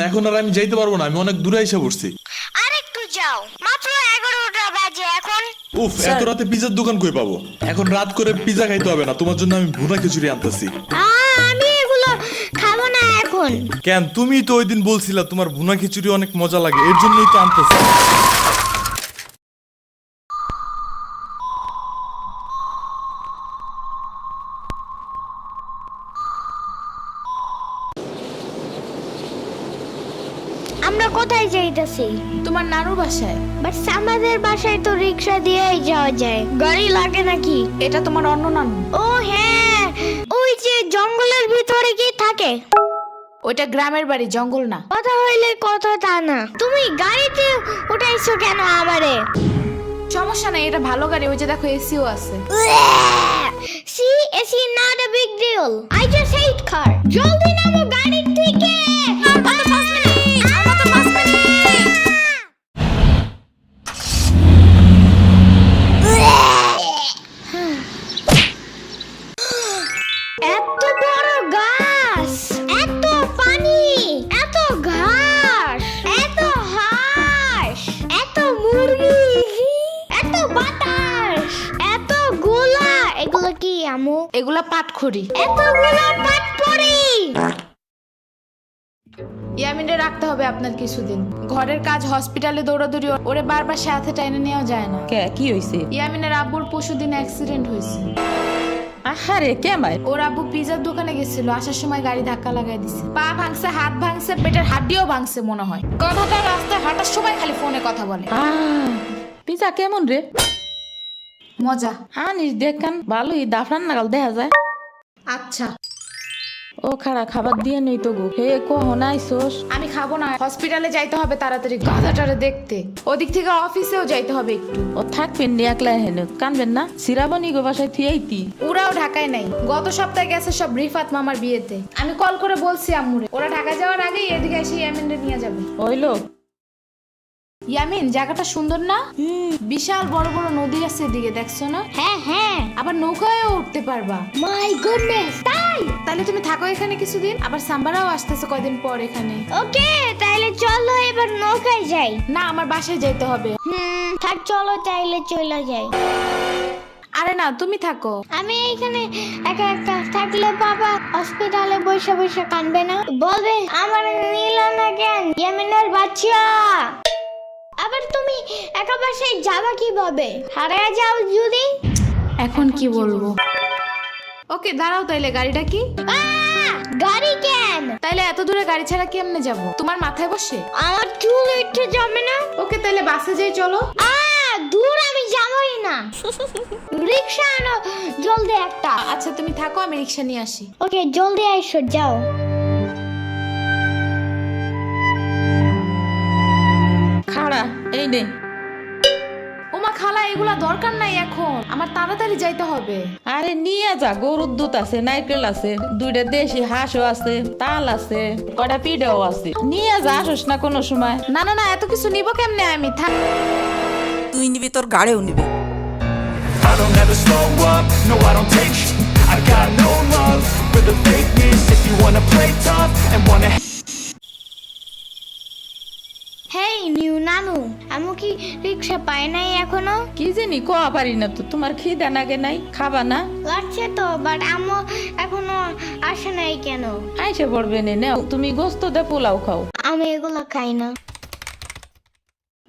এখন আর আমি যাইতে পারবো না, আমি অনেক দূরে এসে পড়ছি। আরেকটু যাও, মাত্র 11টা বাজে এখন। উফ, এত রাতে পিজার দোকান কই পাবো? এখন রাত করে পিজা খাইতে হবে না, তোমার জন্য আমি ভুনা খিচুড়ি আনতেছি। আমি এগুলো খাবো না এখন। কেন? তুমি তো ওই দিন বলছিলা তোমার ভুনা খিচুড়ি অনেক মজা লাগে, এর জন্যই তো আনতেছি। আমরা কোথায় যাইতেছি? তোমার নানুর বাসায়। বাট আমাদের বাসায় তো রিক্সা দিয়েই যাওয়া যায়, গাড়ি লাগে নাকি? এটা তোমার অন্য নানু। ও হ্যাঁ, ওই যে জঙ্গলের ভিতরে কি থাকে? ওইটা গ্রামের বাড়ি, জঙ্গল না। কথা হইলে কথা তা না। তুমি গাড়িতে উঠাইছো কেন আমারে? সমস্যা নাই, এটা ভালো গাড়ি। ওই যে দেখো, এসিও আছে। See, it's not a big deal. I just hate car. জলদি নামো গাড়ি থেকে। এত বড় গাছ, এত পানি, এত ঘাস, এত হাঁস, এত মুরগি, এত বাতাস, এত গোলা। এগুলো কি আমু? এগুলা পাটখড়ি। এতগুলো পাটপড়ি। ইয়ামিনে রাখতে হবে আপনার কিছুদিন। ঘরের কাজ, হসপিটালে দৌড়াদৌড়ি, ওরে বারবার সাথে টাইনে নেওয়া যায় না। কি হইছে? ইয়ামিনের আব্বুর পরশুদিন অ্যাক্সিডেন্ট হয়েছে। আহারে কেমাই? ওর আব্বু পিজার দোকানে গেছিল, আসার সময় গাড়ি ধাক্কা লাগাই দিছে। পা ভাঙছে, হাত ভাঙছে, পেটের হাড্ডিও ভাঙছে মনে হয়। কথাটা রাস্তায় হাঁটার সময় খালি ফোনে কথা বলে। পিজা কেমন রে? মজা। আনিস দেখান, ভালোই দাফরান নাগাল দেখা যায়। আচ্ছা, ও খারা খাবার দিয়ে নেই তো গো। হে কখন আইসোস? আমি খাবো না, হসপিটালে যাইতে হবে তাড়াতাড়ি গাধাটারে দেখতে। ওদিক থেকে অফিসেও যাইতে হবে একটু। ও থাকবেন নি একলা হেন, কানবেন না? সিরাবনি গো বাসায় থিয়াইতি। ওরাও ঢাকায় নাই, গত সপ্তাহে গেছে সব রিফাত মামার বিয়েতে। আমি কল করে বলছি আম্মুরে, ওরা ঢাকা যাওয়ার আগেই এদিকে এসে ইয়ামিনরে নিয়ে যাবে। ওইলো ইয়ামিন, জায়গাটা সুন্দর না? বিশাল বড় বড় নদী আছে এদিকে, দেখছো না? হ্যাঁ হ্যাঁ, আবার নৌকায়ও উঠতে পারবা। মাই গুডনেস, তাই? তাহলে তুমি থাকো এখানে কিছুদিন, আবার সাম্বারাও আসতেছে কয়দিন পর এখানে। ওকে, তাইলে চলো এবার নৌকায় যাই। না, আমার বাসায় যেতে হবে। থাক, চলো তাইলে চলে যাই। আরে না, তুমি থাকো। আমি এখানে একা একা থাকলে বাবা হসপিটালে বসে বসে কানবে না? বলবে আমার নিল না কেন ইয়ামিনের বাচ্চা। আবার তুমি একা বাসায় যাবা কিভাবে? হারিয়ে যাও যদি। এখন কি বলবো? ওকে দাঁড়াও, তাইলে গাড়িটা কি? গাড়ি কেন? তাইলে এত দূরে গাড়ি ছাড়া কেমনে যাব? তোমার মাথায় বসে? আমার চুল উঠে যাবে না? ওকে, তাইলে বাসে যাই, চলো। দূর আমি যাবই না। রিক্সা আনো জলদি একটা। আচ্ছা তুমি থাকো, আমি রিক্সা নিয়ে আসি। ওকে, জলদি আইসো, যাও। খাড়া এই নে। ওমা খালা, এগুলা দরকার নাই এখন, আমার তাড়াতাড়ি যাইতে হবে। আরে নিয়ে যা, গরুর দুধ আছে, নারকেল আছে, দুইটা দেশি হাঁসও আছে, তাল আছে, কয়টা পিঠাও আছে। নিয়ে যা, আসোস না কোনো সময়? না না না, এত কিছু নিব কেমনে আমি? থাক। তুই নিবি, তোর গাড়িও নিবি। I don't ever slow up, no I don't take sh**. I got no love for the fakeness. If you wanna play tough and wanna hey new নানু, আমু কি রিক্সা পায় নাই এখনো? কি জানি কোয়া পারি না তো। তোমার খিদা নাগে নাই? খাবা না? লাগছে তো, বাট আমু এখনো আসে নাই কেন? আইসে পড়বে নে, নাও তুমি গোস্ত দে পোলাও খাও। আমি এগুলো খাই না।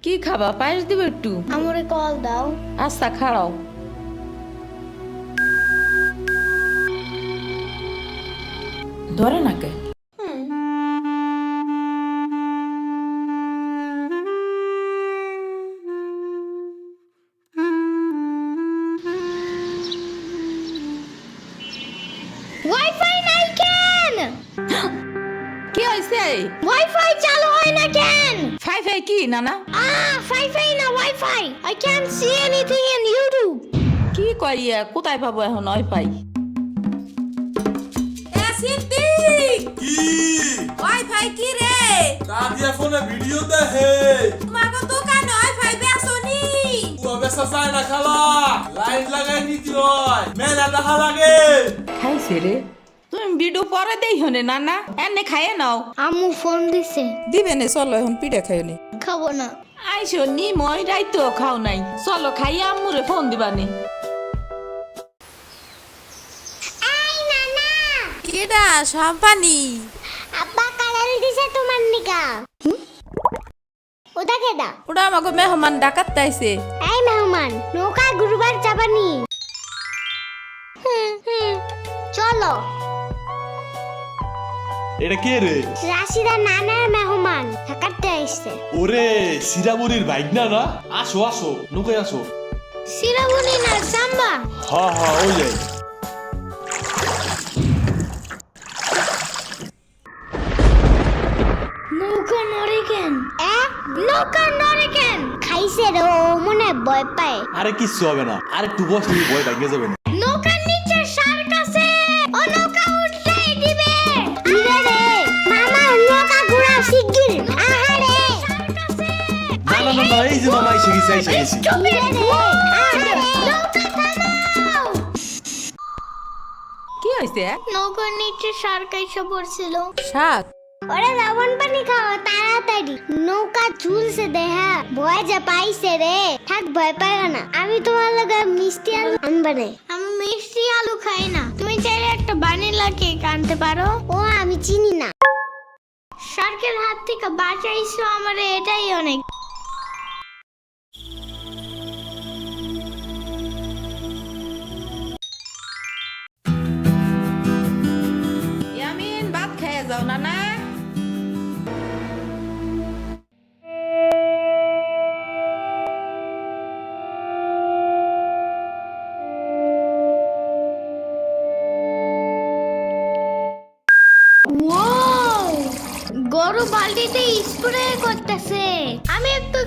কি খাবা? পায়েস দিব একটু? আমুরে কল দাও। আচ্ছা খাড়াও। ধরে নাকে। ওয়াইফাই নাই কেন? কি হয়েছে? ওয়াইফাই চালু হয় না কেন? ফাই ফাই কি নানা? ফাইফাই না wifi. I can't see anything in YouTube. কি কইয়া কোথায় পাবো এখন ওয়াইফাই? কি ওয়াইফাই কি রে? দাদিয়া ফোনে ভিডিও দেখে। তোমাকে দোকানে ওয়াইফাই বেসনি? ও বেসা যায় না খালা, লাইট লাগাই নিতে হয়, মেলা দেখা লাগে। খাইছে রে? তুমি ভিডিও পরে দেই হনে নানা এনে খাইয়ে নাও। আম্মু ফোন দিছে। দিবে নে চলো এখন পিঠা খাইও নি। খাবো না। আইসো নি মই রাইতো খাও নাই, চলো খাইয়া আম্মুরে ফোন দিবানি। এই নানা, কেডা সম্পানি? আব্বা কালার দিছে তোমার নিকা। ওটা কেডা? ওটা আমাকে মেহমান ডাকাত তাইছে। এই মেহমান, নৌকা গুরুবার চাপানি। চলো। এটা কে রে? রাশিদা নানার মেহমান থাকাতে আসছে। ওরে সিরাবুরির ভাইগনা না? আসো আসো, নৌকায় আসো। সিরাবুনি না সাম্বা। হ্যাঁ ওই যাই। নৌকা নড়ে কেন? নৌকা নড়ে কেন? খাইছে রে, ও মনে হয় ভয় পায়। আরে কিচ্ছু হবে না, আরে একটু বসে ভয় ভাঙে যাবে না। নৌকার নিচে শার্ক আছে, ও নৌকা উঠতেই দিবে। ইরে রে, মামা নৌকা ঘোরা শিগগির। আহারে, শার্ক আছে। না এই যে মামা এসে গেছি। ইরে রে, আহারে, নৌকা থামাও। কি হইছে? নৌকার নিচে শার্ক এসে পড়ছিল। শাক ওরে লবণ পানি খাও তাড়াতাড়ি, নৌকা ঝুলছে দেহা, ভয় যা পাইছে রে। থাক ভয় পাই না, আমি তোমার লগে মিষ্টি আলু আনবা না। আমি মিষ্টি আলু খাই না, তুমি চাইলে একটা ভ্যানিলা কেক আনতে পারো। ও আমি চিনি না। শার্কের হাত থেকে বাঁচাইছো আমারে, এটাই অনেক। ইয়ামিন ভাত খেয়ে যাও নানা। গরু বালতিতে স্প্রে করতেছে। আমি একটু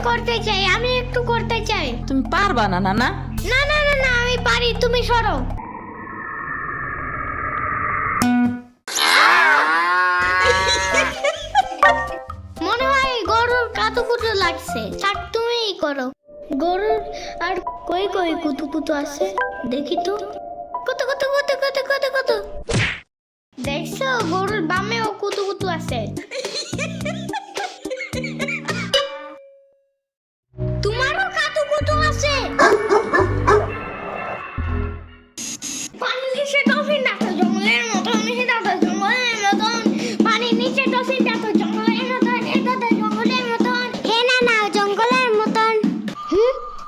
করতে চাই। তুমি পারবা না নানা? না না না না, আমি পারি, তুমি সরো। মনে হয় গরুর কাতুকুতু লাগছে, থাক তুমিই করো। গরুর আর কই কই কুতুকুতু আছে দেখি তো। কত কত কত কত কত কত দেখছো, গরুর বামেও কুতুকুতু আছে। তোমারও কাতুকুতু আছে। পানির নিচে ডলফিন দেখো জঙ্গলের মতন, পানির নিচে ডলফিন দেখো জঙ্গলের মতন, জঙ্গলের মতন। হে না না, জঙ্গলের মতন।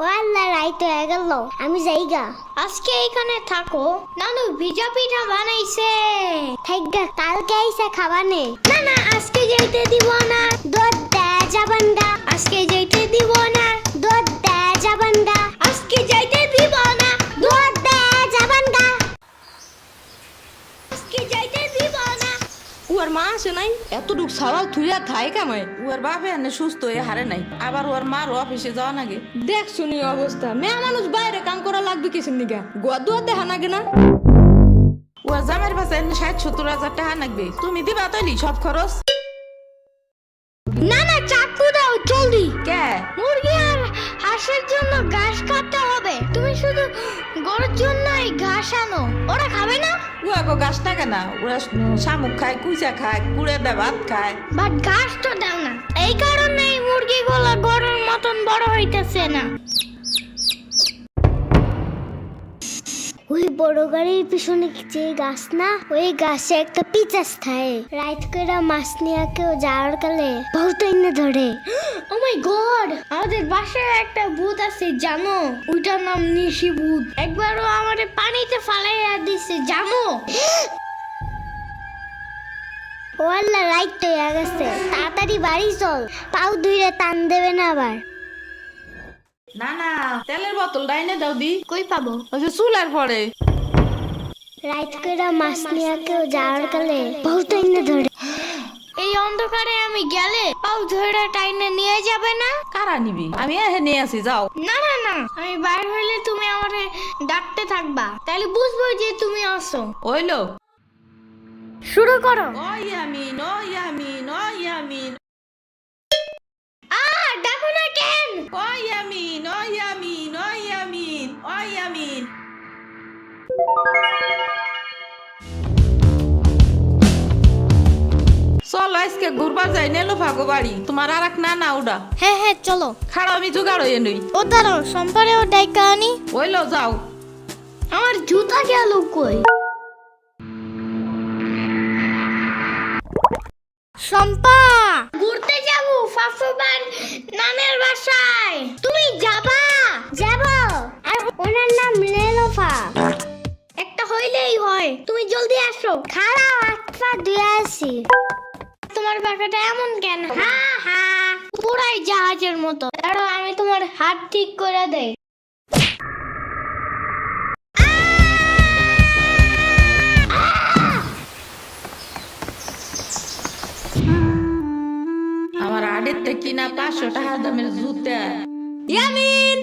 ওয়াল্লা রাইত হয়ে গেল, আমি যাইগা। আজকে এখানে থাকো। নানু ভিজা পিঠা বানাইছে, থাইগা কালকে আইসা খাবানে। না না, আজকে যাইতে দিব না, দুধ দেয়া যাবেন গা। আজকে যাইতে দিব না, দুধ দেয়া যাবেন গা। আজকে যাইতে দিব না, দুধ দেয়া যাবেন গা। আজকে যাইতে দিব না। ওর মা আসে নাই, এতটুক সওয়াল থুইয়া থাই কামাই। ওর বাপে এনে সুস্থ হয়ে হারে নাই, আবার ওর মার অফিসে যাওয়া নাগে। দেখ শুনি অবস্থা, মেয়ে মানুষ বাইরে কাম করা লাগবে কিসের নিগা? গোয়া দুয়া দেখা নাগে না? ওর জামের পাশে 60-70 হাজার টাকা লাগবে, তুমি দিবা তৈলি সব খরচ? না না, চাকু দাও জলদি। কে? মুরগি আর হাঁসের জন্য ঘাস কাটতে হবে। তুমি শুধু গরুর জন্যই ঘাস আনো, ওরা খাবে না। ও আগো গাছ টাকা না, ওরা শামুক খায়, কুচা খায়, কুড়ে দেয়, ভাত খায়। বাট ঘাস তো দাও না, এই কারণে মুরগিগুলো গরুর মতন বড় হইতেছে না। ওই বড় গাড়ির পিছনে যে গাছ না, ওই গাছে একটা পিচাস খায়। রাইত করে মাছ নিয়ে কেউ যাওয়ার কালে বহুত এনে ধরে। ও মাই গড, আমাদের বাসায় একটা ভূত আছে জানো? ওইটার নাম নিশি ভূত। একবারও আমাদের পানিতে ফালাইয়া দিছে জানো? ও আল্লাহ, রাইত তো হয়ে গেছে, তাড়াতাড়ি বাড়ি চল, পাও ধুইরে টান দেবে না আবার। না না, তেলের বোতল ডাইনে দাও দি। কই পাবো? ওই যে চুলার পরে। রাইত করে মাছ নিয়ে কেউ যাওয়ার কালে বহুত এনে ধরে। এই অন্ধকারে আমি গেলে পাও ধরে টাইনে নিয়ে যাবে না? কারা নিবি? আমি এহে নিয়ে আসি, যাও। না না না, আমি বাইর হইলে তুমি আমারে ডাকতে থাকবা, তাহলে বুঝবো যে তুমি আসো। ওইলো শুরু করো। ও ইয়ামিন, ও ইয়ামিন, ও ইয়ামিন, ডাকো না কেন? ও ইয়ামিন, ও ইয়ামিন, ও ইয়ামিন, ও ইয়ামিন। চলো আজকে ঘুরবা যাই নেলো ভাগো বাড়ি তোমার আর এক না ওডা হ্যাঁ হ্যাঁ চলো। খাড়া আমি জোগাড় হয়ে নই ও দাঁড়াও, সম্পারেও ডাইকা আনি। ওইলো যাও। আমার জুতা গেল কই? শম্পা, ঘুরতে যাবো ফাফুবার নানের বাসায়। তুমি যাবা? যাব। আর ওনার নাম লেলোফা। একটা হইলেই হয়, তুমি জলদি আসো। খারাপ আচ্ছা দিয়ে আসি। তোমার পাখাটা এমন কেন? হ্যাঁ হ্যাঁ, পুরাই জাহাজের মতো। দাঁড়াও, আমি তোমার হাত ঠিক করে দেই। আমার আড়ের থেকে কিনা 500 টাকা দামের জুতা। ইয়ামিন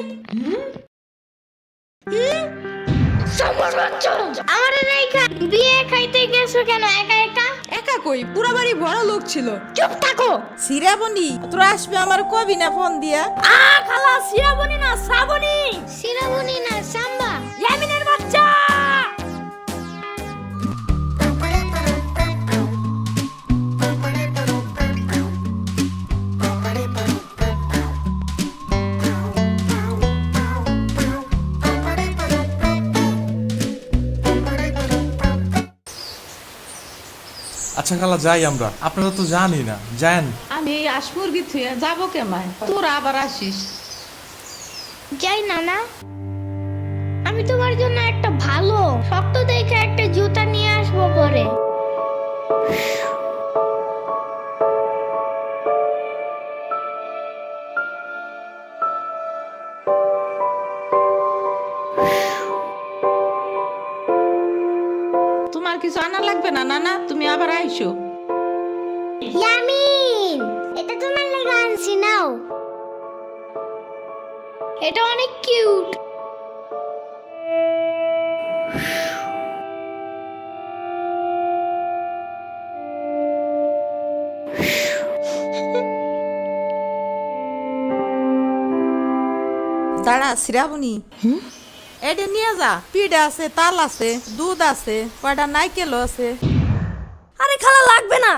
আমার রেখা বিয়ে খাইতে গেছো কেন একা একা? একা কই, পুরা বাড়ি বড় লোক ছিল। চুপ থাকো। সিরাবনি তোরা আসবে আমার কবি না ফোন দিয়া? খালা সিরাবনি না শ্রাবণী। সিরাবনি না সাম্বা। ইয়ামিনের বাচ্চা। আচ্ছা খালা যাই আমরা, আপনারা তো জানি না, যান। আমি এই আসমুরগি থুয়ে যাবো কেমায়, তোরা আবার আসিস। যাই না, আমি তোমার জন্য একটা ভালো শক্ত দেখে একটা জুতা নিয়ে আসবো পরে। তোমার কিছু আনা লাগবে না নানা, তুমি আবার আইসো। ইয়ামিন, এটা তোমার লাগা আনছি, নাও। এটা অনেক কিউট। দাঁড়া সিরাবনি, এটা নিয়ে যা। পিঠা আছে, তাল আছে, দুধ আছে, কয়টা নাইকেলও আছে। আরে খালা লাগবে না,